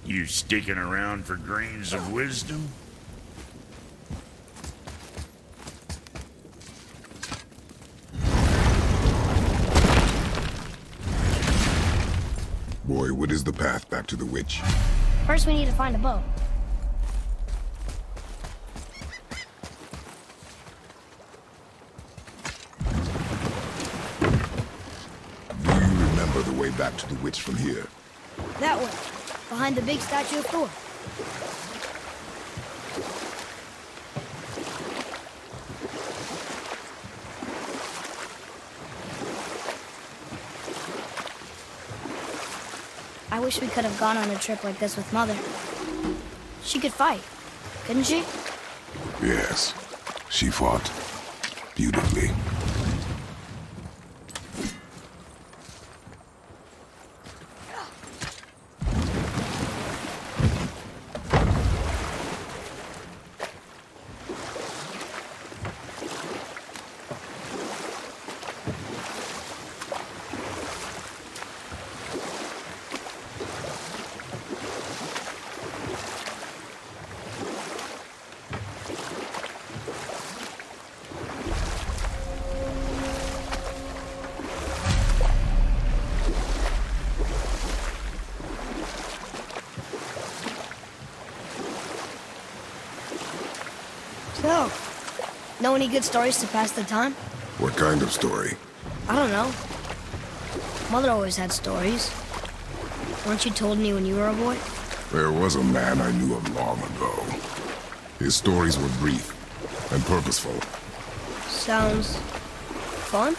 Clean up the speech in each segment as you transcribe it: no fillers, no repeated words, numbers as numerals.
You sticking around for grains of wisdom? Boy, what is the path back to the witch? First, we need to find a boat. Do you remember the way back to the witch from here? That way, behind the big statue of Thor. I wish we could have gone on a trip like this with Mother. She could fight, couldn't she? Yes, she fought beautifully. So, know any good stories to pass the time? What kind of story? I don't know. Mother always had stories. Weren't you told me when you were a boy? There was a man I knew of long ago. His stories were brief and purposeful. Sounds fun.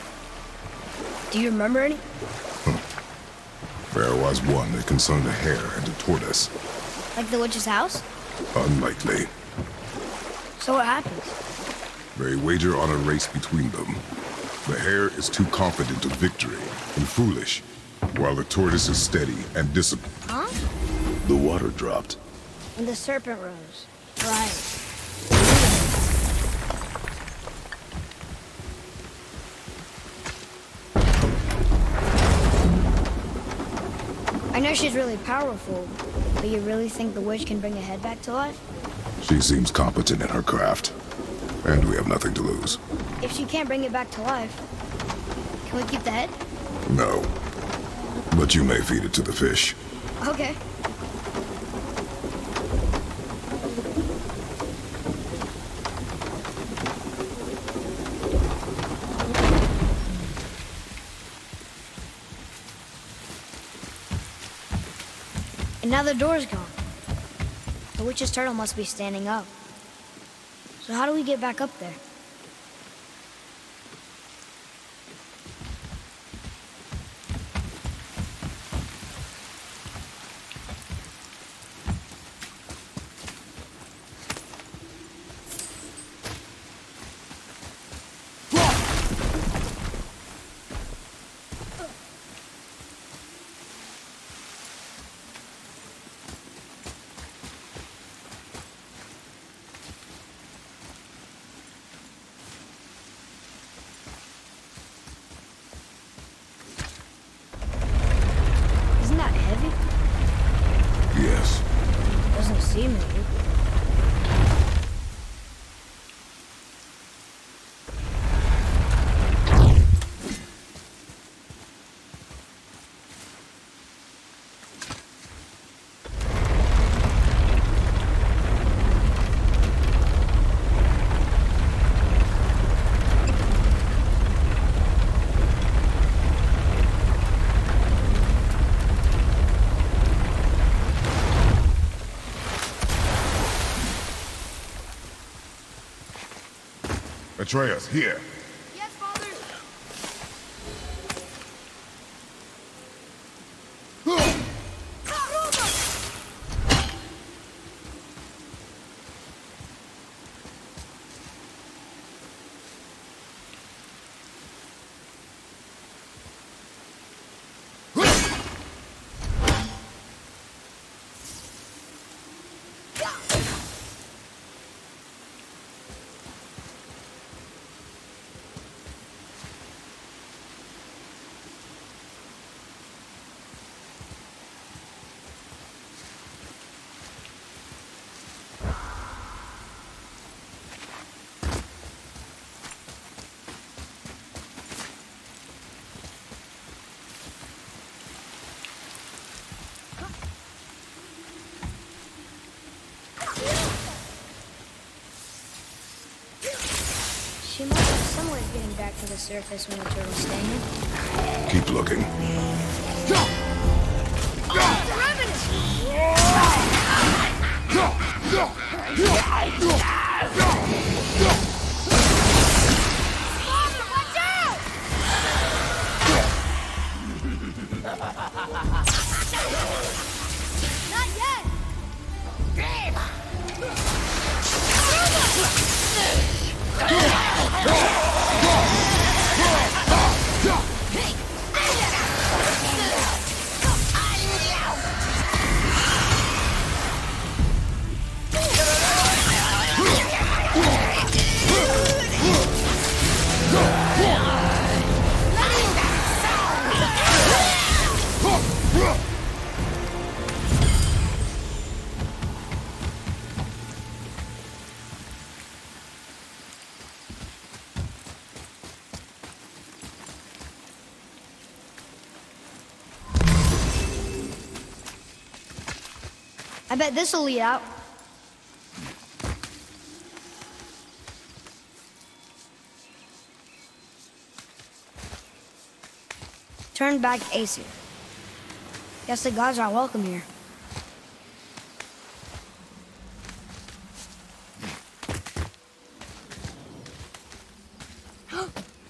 Do you remember any? There was one that concerned a hare and a tortoise. Like the witch's house? Unlikely. So what happens? They wager on a race between them. The hare is too confident of victory and foolish, while the tortoise is steady and disciplined. Huh? The water dropped. And the serpent rose. Right. I know she's really powerful, but you really think the witch can bring a head back to life? She seems competent in her craft, and we have nothing to lose. If she can't bring it back to life, can we keep the head? No. But you may feed it to the fish. Okay. And now the door's gone. The witch's turtle must be standing up. So how do we get back up there? Isn't that heavy? Yes. Doesn't seem heavy. Atreus, here. Yes, Father. She must have some way of getting back to the surface when the turtle's staying. Keep looking. Not yet! I bet this'll lead out. Turn back Aesir. Guess the gods aren't welcome here.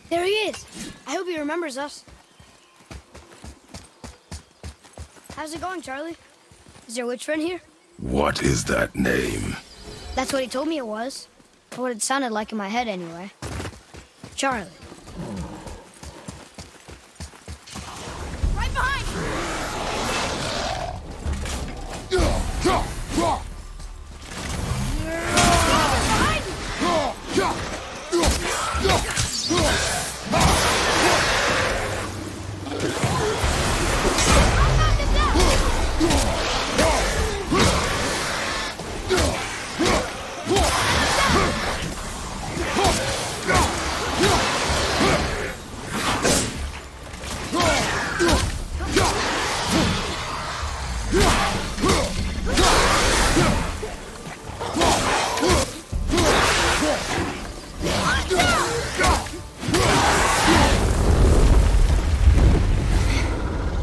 There he is! I hope he remembers us. How's it going, Charlie? Is your witch friend here? What is that name? That's what he told me it was. Or what it sounded like in my head, anyway. Charlie. Right behind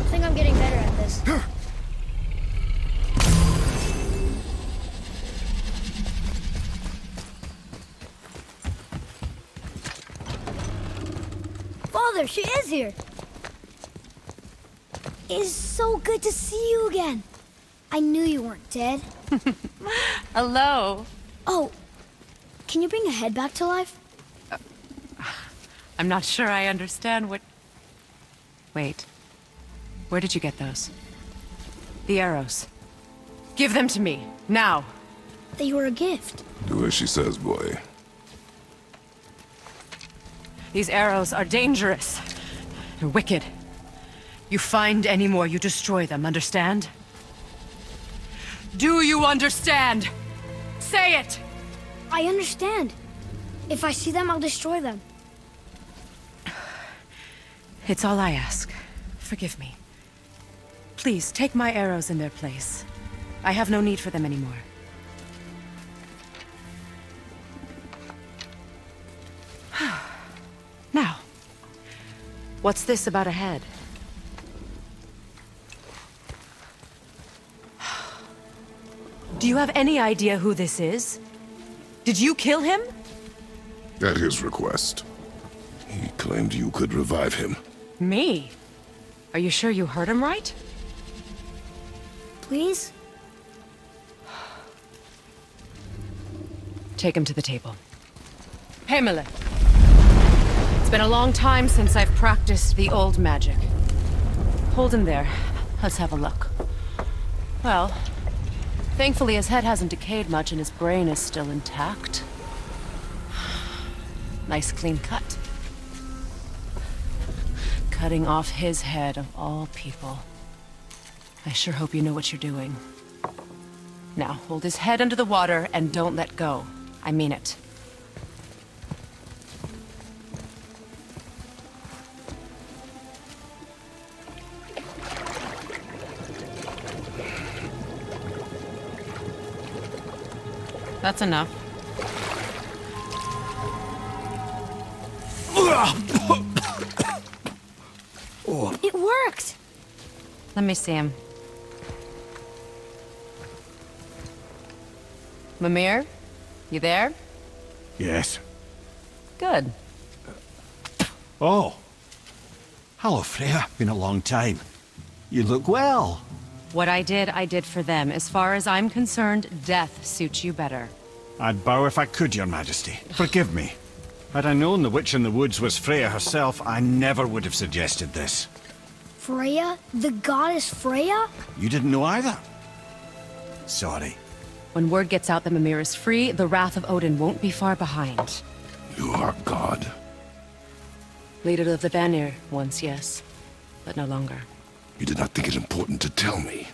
I think I'm getting better at this. Father, she is here. It is so good to see you again. I knew you weren't dead. Hello. Oh, can you bring a head back to life? I'm not sure I understand what... Wait. Where did you get those? The arrows. Give them to me, now. They were a gift. Do as she says, boy. These arrows are dangerous. They're wicked. You find any more, you destroy them, understand? Do you understand? Say it! I understand. If I see them, I'll destroy them. It's all I ask. Forgive me. Please, take my arrows in their place. I have no need for them anymore. Now, what's this about a head? Do you have any idea who this is? Did you kill him? At his request. He claimed you could revive him. Me? Are you sure you heard him right? Please? Take him to the table. Pamela. It's been a long time since I've practiced the old magic. Hold him there. Let's have a look. Well, thankfully his head hasn't decayed much and his brain is still intact. Nice clean cut. Cutting off his head of all people. I sure hope you know what you're doing. Now, hold his head under the water and don't let go. I mean it. That's enough. It worked! Let me see him. Mimir? You there? Yes. Good. Oh. Hello, Freya. Been a long time. You look well. What I did for them. As far as I'm concerned, death suits you better. I'd bow if I could, Your Majesty. Forgive me. Had I known the witch in the woods was Freya herself, I never would have suggested this. Freya? The goddess Freya? You didn't know either? Sorry. When word gets out that Mimir is free, the wrath of Odin won't be far behind. You are God. Leader of the Vanir, once yes, but no longer. You did not think it important to tell me.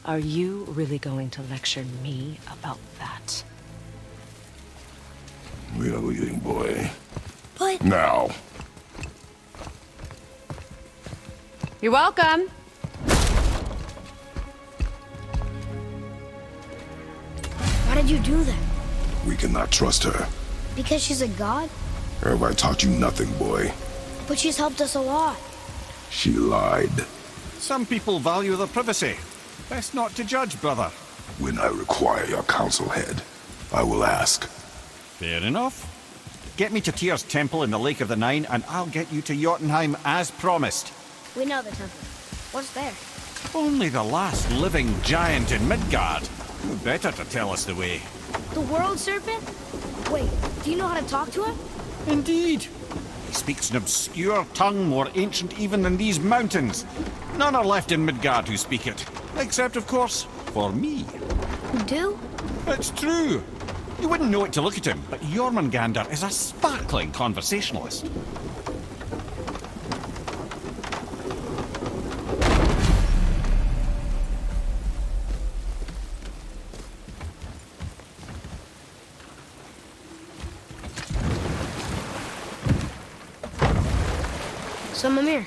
Are you really going to lecture me about that? We are leaving, boy. But... Now. You're welcome! Why did you do that? We cannot trust her. Because she's a god? Have I taught you nothing, boy? But she's helped us a lot. She lied. Some people value their privacy. Best not to judge, brother. When I require your council head, I will ask. Fair enough. Get me to Tyr's temple in the Lake of the Nine, and I'll get you to Jotunheim as promised. We know the temple. What's there? Only the last living giant in Midgard. Who better to tell us the way? The world serpent? Wait, do you know how to talk to him? Indeed. He speaks an obscure tongue more ancient even than these mountains. None are left in Midgard who speak it. Except, of course, for me. You do? It's true. You wouldn't know it to look at him, but Jormungandr is a sparkling conversationalist. So, Mimir,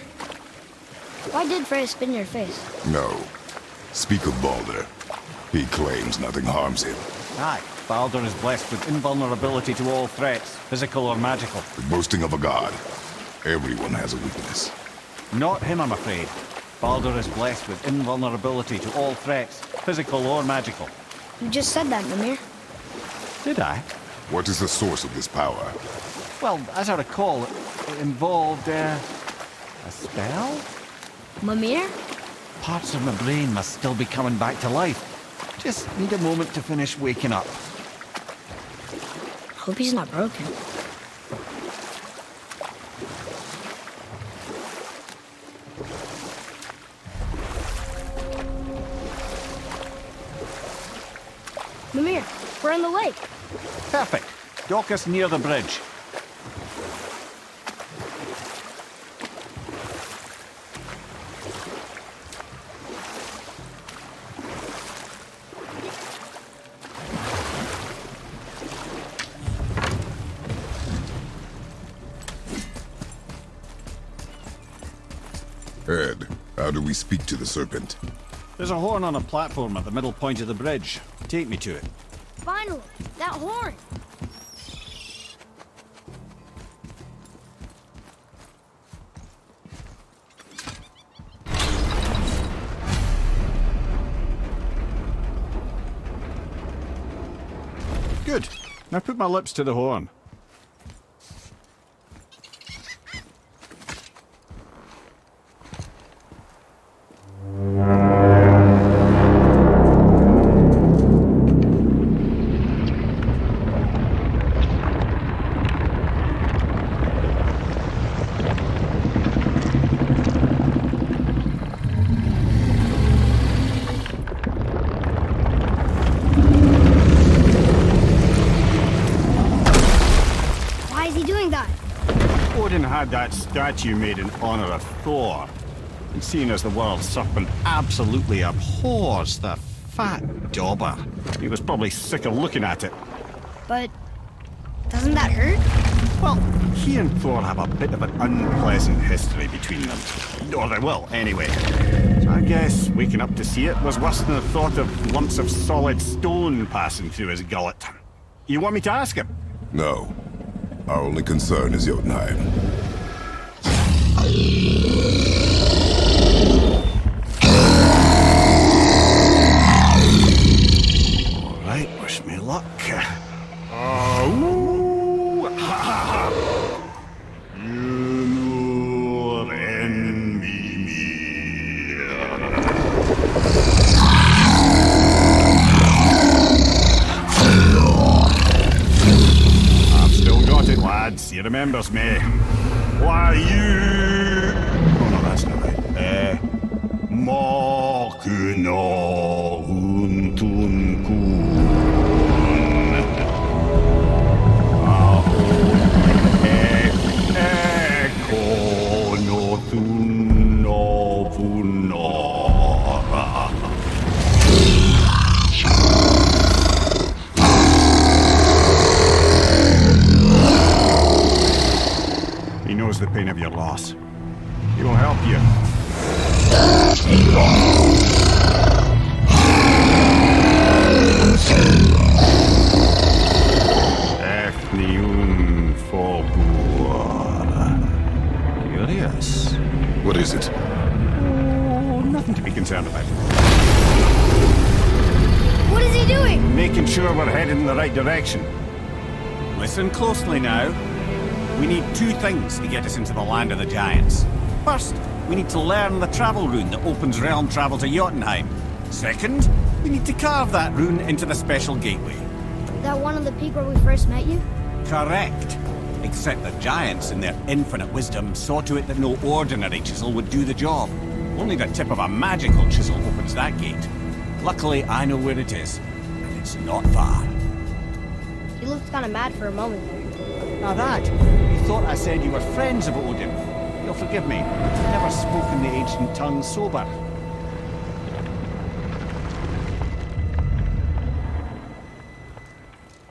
why did Freya spit in your face? No. Speak of Baldur. He claims nothing harms him. Aye, Baldur is blessed with invulnerability to all threats, physical or magical. The boasting of a god. Everyone has a weakness. Not him, I'm afraid. Baldur is blessed with invulnerability to all threats, physical or magical. You just said that, Mimir. Did I? What is the source of this power? Well, as I recall, it involved, a spell? Mimir? Parts of my brain must still be coming back to life. Just need a moment to finish waking up. Hope he's not broken. Mimir, we're in the lake. Perfect. Dock us near the bridge. Ed, how do we speak to the serpent? There's a horn on a platform at the middle point of the bridge. Take me to it. Finally, that horn. Good. Now put my lips to the horn. Why is he doing that? Odin had that statue made in honor of Thor. And seeing as the world serpent absolutely abhors the fat dauber, he was probably sick of looking at it. But doesn't that hurt? Well, he and Thor have a bit of an unpleasant history between them. Or they will, anyway. So I guess waking up to see it was worse than the thought of lumps of solid stone passing through his gullet. You want me to ask him? No. Our only concern is Jotunheim. Alright, wish me luck. I've still got it, lads. He remembers me. Why you... Oh no, that's not right. Mokuno Huntun Kun. Eko no Thun no Vunora. He knows the pain of your loss. He will help you. Ethnium Fogua. Curious. What is it? Oh, nothing to be concerned about. What is he doing? Making sure we're headed in the right direction. Listen closely now. We need two things to get us into the land of the giants. First, we need to learn the travel rune that opens realm travel to Jotunheim. Second, we need to carve that rune into the special gateway. That one on the peak where we first met you? Correct. Except the giants, in their infinite wisdom, saw to it that no ordinary chisel would do the job. Only the tip of a magical chisel opens that gate. Luckily, I know where it is, and it's not far. You looked kind of mad for a moment there. Now that, you thought I said you were friends of Odin. You'll forgive me. I've never spoken the ancient tongue sober.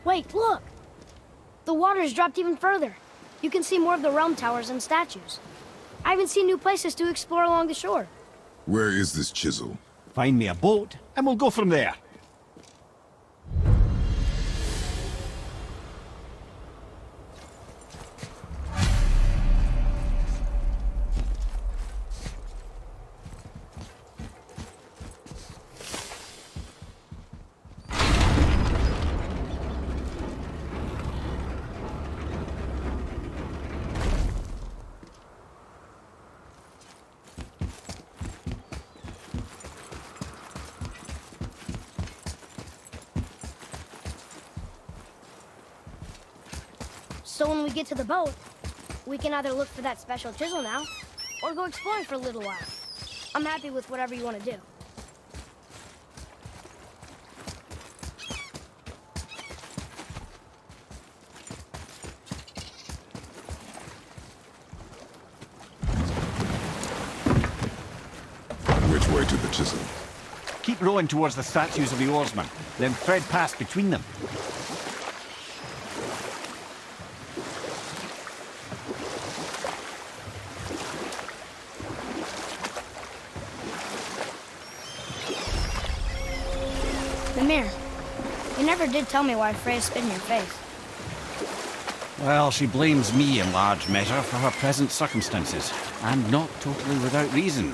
Wait, look! The water's dropped even further. You can see more of the realm towers and statues. I even see new places to explore along the shore. Where is this chisel? Find me a boat, and we'll go from there. So when we get to the boat, we can either look for that special chisel now, or go exploring for a little while. I'm happy with whatever you want to do. Which way to the chisel? Keep rowing towards the statues of the oarsmen, then thread past between them. Mimir, you never did tell me why Freya spit in your face. Well, she blames me in large measure for her present circumstances, and not totally without reason.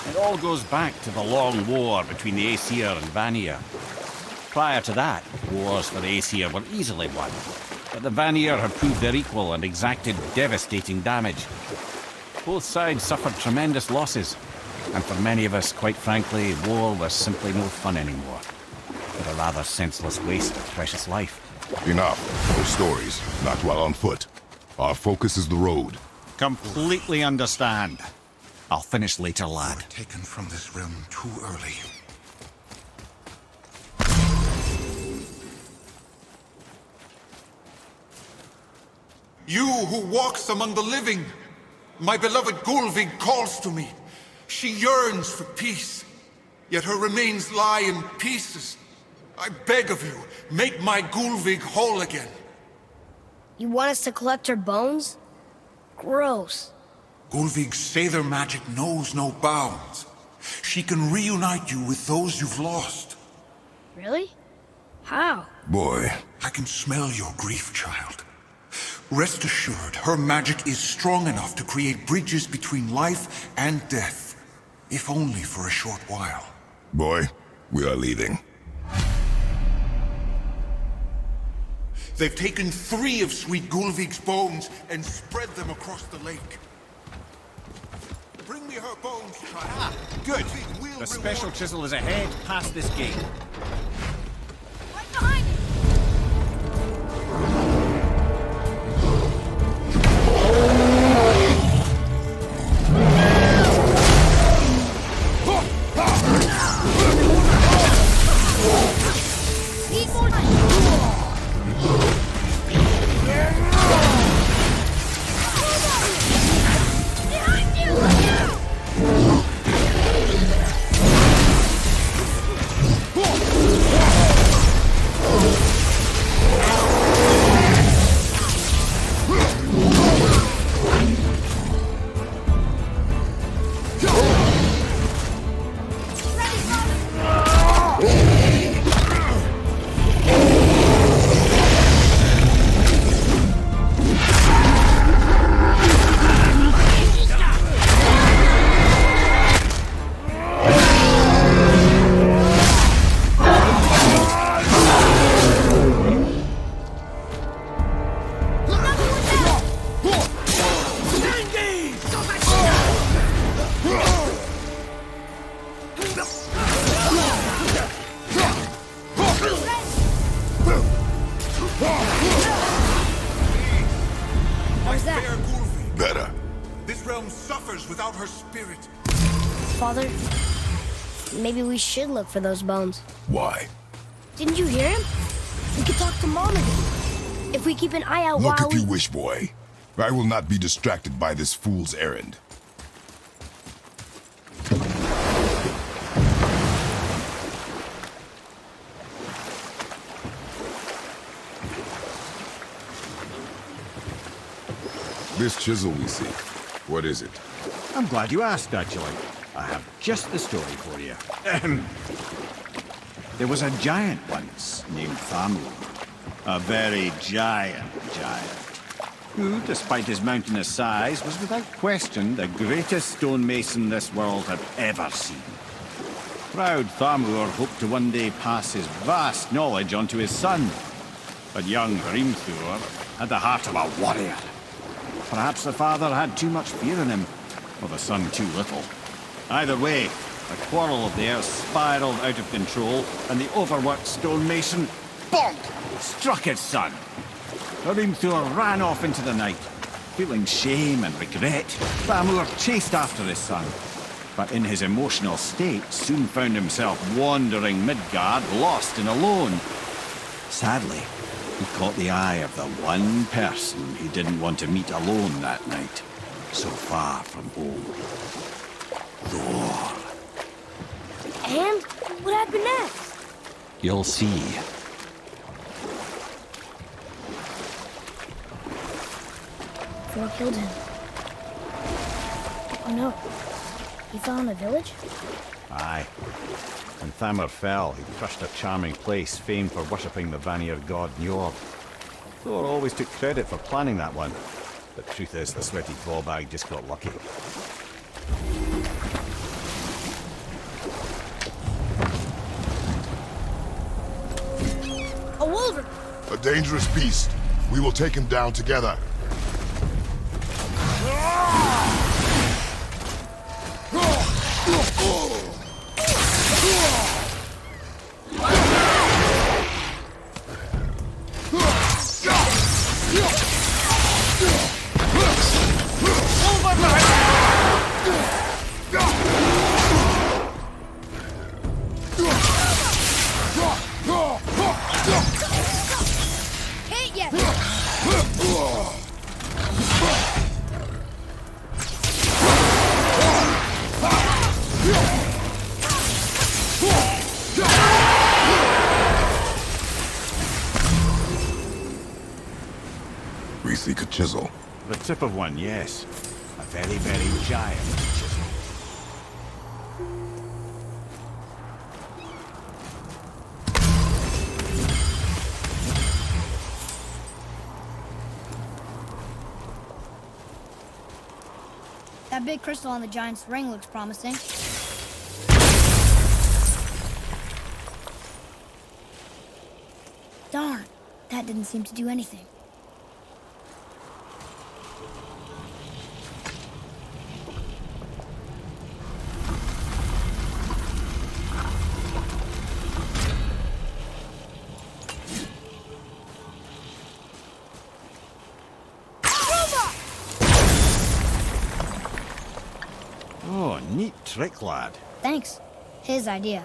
It all goes back to the long war between the Aesir and Vanir. Prior to that, wars for the Aesir were easily won, but the Vanir had proved their equal and exacted devastating damage. Both sides suffered tremendous losses, and for many of us, quite frankly, war was simply no fun anymore. But a rather senseless waste of precious life. Enough. No stories. Not while on foot. Our focus is the road. Completely understand. I'll finish later, lad. Taken from this realm too early. You who walks among the living, my beloved Gulvig calls to me. She yearns for peace, yet her remains lie in pieces. I beg of you, make my Gulvig whole again. You want us to collect her bones? Gross. Gulvig's Sather magic knows no bounds. She can reunite you with those you've lost. Really? How? Boy, I can smell your grief, child. Rest assured, her magic is strong enough to create bridges between life and death, if only for a short while. Boy, we are leaving. They've taken 3 of Sweet Gulvig's bones and spread them across the lake. Bring me her bones, child. Ah, good. Gulvig will The special reward- chisel is ahead, past this gate. Right behind you! Need more time. Behind you! Look out! Ready, father! Look up, look out! How's that? Fair Gulvig, Better. this realm suffers without her spirit. Father, maybe we should look for those bones. Why? Didn't you hear him? We could talk to Mom again. If we keep an eye out Look while if you wish, boy. I will not be distracted by this fool's errand. This chisel we seek, what is it? I'm glad you asked, actually. I have just the story for you. Ahem. There was a giant once named Thamur. A very giant, who, despite his mountainous size, was without question the greatest stonemason this world had ever seen. Proud Thamur hoped to one day pass his vast knowledge on to his son. But young Hrimthur had the heart of a warrior. Perhaps the father had too much fear in him, or the son too little. Either way, the quarrel of theirs spiraled out of control, and the overworked stonemason, bonk, struck his son. Hrimthur ran off into the night. Feeling shame and regret, Thamur chased after his son. But in his emotional state, soon found himself wandering Midgard, lost and alone. Sadly, he caught the eye of the one person he didn't want to meet alone that night, so far from home. Thor. And what happened next? You'll see. Thor killed him. Oh no. He fell in a village? Aye. When Thamur fell, he crushed a charming place famed for worshipping the Vanir god Njord. Thor always took credit for planning that one. The truth is, the sweaty clawbag just got lucky. A wolverine! A dangerous beast. We will take him down together. Hit ya! We seek a chisel. The tip of one, yes. A very, very giant chisel. That big crystal on the giant's ring looks promising. Darn, that didn't seem to do anything. Oh, neat trick, lad. Thanks. His idea.